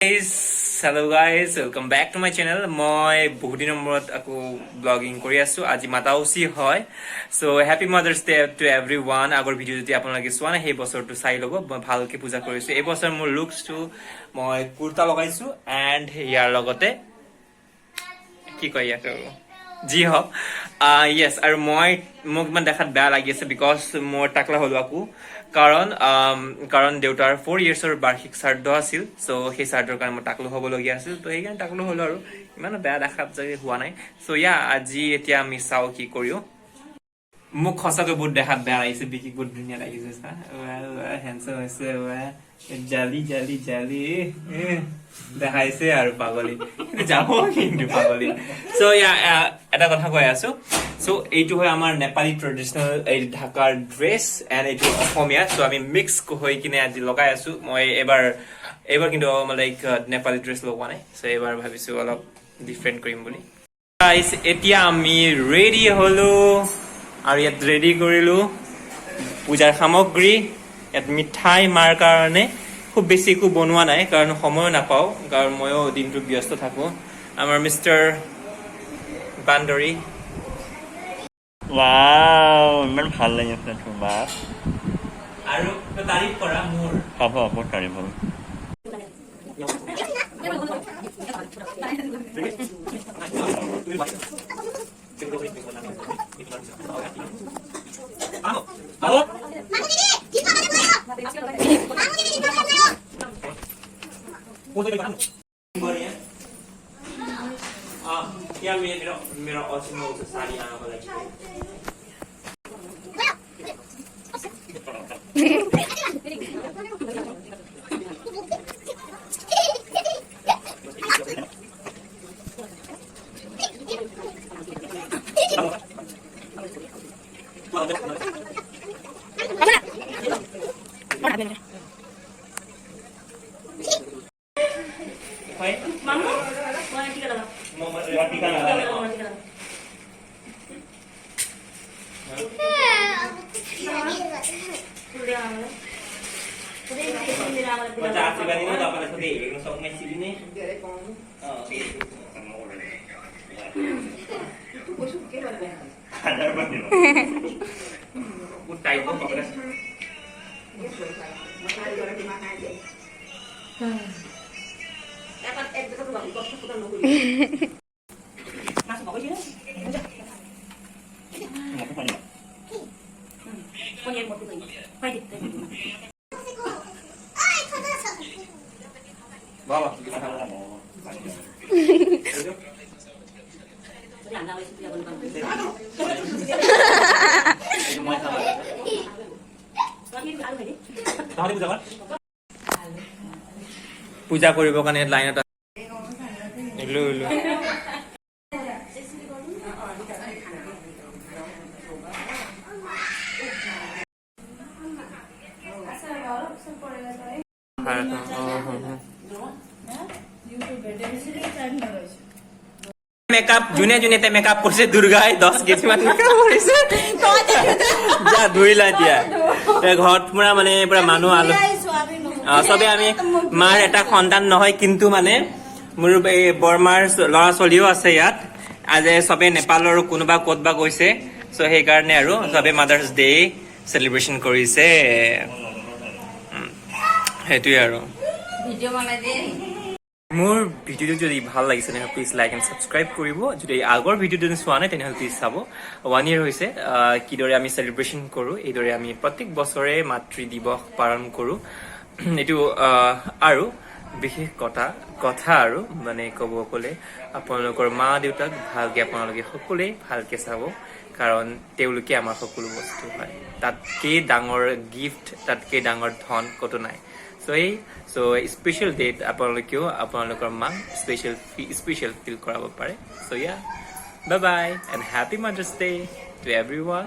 Hello guys, welcome back to my channel. মই বহুত দিনৰ মূৰত আকৌ ব্লগিং কৰি আছো আজি মাতাউসি হয় so happy mother's day to everyone আগৰ ভিডিও যদি আপোনালোকে চোৱা নাই সেই বছৰটো চাই ল'ব ভালকে পূজা কৰিছো এই বছৰ মোৰ লুকসটো মই কুৰ্তা লগাইছো এন্ড ইয়াৰ লগতে কি কয় ইয়াক জি হক ইয়েস আৰু মোক ইমান দেখাত বেয়া লাগি আছে বিকজ মোৰ টাকলা হলো আকো কাৰণ দেউতাৰ 4 ইয়াৰ্ছৰ বাৰ্ষিক শ্ৰাদ্ধ আছিল সো সেই শ্ৰাদ্ধৰ কাৰণে মই টাকলো হ'বলগীয়া আছিল তো সেইকাৰণে টাকলো হলো আৰু ইমান বেয়া দেখাত যে হোৱা নাই সো ইয়া আজি এতিয়া আমি চাও কি কৰিও মোক খসাকৈ বহুত দেখাত বেয়া লাগিছে বিকি বহুত ধুনীয়া লাগিছে চা হেণ্ডসাম হৈছে জালি জালি জালি দেখাইছে আৰু পাগলি যাব কিন্তু পাগলি সো ইয়া এটা কথা কৈ আছো সো এইটো হয় আমাৰ নেপালী ট্ৰেডিশনাল এই ঢাকাৰ ড্ৰেছ এন্ড এইটো অসমীয়া সো আমি মিক্স হৈ কিনে আজি লগাই আছো মই এবাৰ কিন্তু লাইক নেপালী ড্ৰেছ লগোৱা নাই সো এবাৰ ভাবিছো অলপ ডিফাৰেন্ট কৰিম বুলি গাইস এতিয়া আমি ৰেডি হলো আৰু ইয়াত ৰেডি কৰিলো পূজাৰ সামগ্ৰী ইয়াত মিঠাই মাৰ কাৰণে খুব বেছি একো বনোৱা নাই কাৰণ সময় নাপাও কাৰণ ময়ো দিনটো ব্যস্ত থাকো আমাৰ মিস্টাৰ বান্দৰী Wow, ইমান ভাল লাগিছে তোমাক আৰু তাৰিফ কৰা মোৰ হ'ব তাৰিফ হ'ব क्या मेरा ऑप्शनल से साड़ी आना वाला है পূজা কৰিব কাৰণে লাইনত মেকআপ জুনে মেকআপ কৰিছে দুৰ্গাই 10 কেজি মান মেকআপ কৰিছে যা ধুইলা দিয়া ঘৰত পুৰা মানে পুৰা মানুহ আলো সবে আমি মাৰ এটা সন্তান নহয় কিন্তু মানে মোৰ এই বৰমাৰ ল'ৰা ছোৱালীও আছে ইয়াত আজি সবে নেপালৰ কোনোবা ক'তবা গৈছে সো সেই কাৰণে আৰু সবে মাদাৰ্স ডে সেলিব্ৰেশন কৰিছে হেতুই আৰু ভিডিও বনাই দে মোৰ ভিডিওটো যদি ভাল লাগিছে তেনে প্লিজ লাইক এণ্ড সাবস্ক্ৰাইব কৰিব যদি আগৰ ভিডিওটো চোৱা নাই তেনে প্লিজ চাব 1 ইয়াৰ হৈছে কিদৰে আমি সেলিব্ৰেশন কৰো এইদৰে আমি প্ৰত্যেক বছৰে মাতৃ দিৱস পালন কৰো এটো আৰু বিশেষ কথা আৰু মানে ক'ব গ'লে আপোনালোকৰ মা দেউতাক ভালকে আপোনালোকে সকলোৱে ভালকে চাব কাৰণ তেওঁলোকে আমাৰ সকলো বস্তু হয় তাতকে ডাঙৰ গিফট তাতকে ডাঙৰ ধন কত নাই সো স্পেশাল ডেট আপোনালোকেও আপোনালোকৰ মাক স্পেশাল ফিল কৰাব পাৰে so yeah bye bye and happy mother's day to এভৰিওয়ান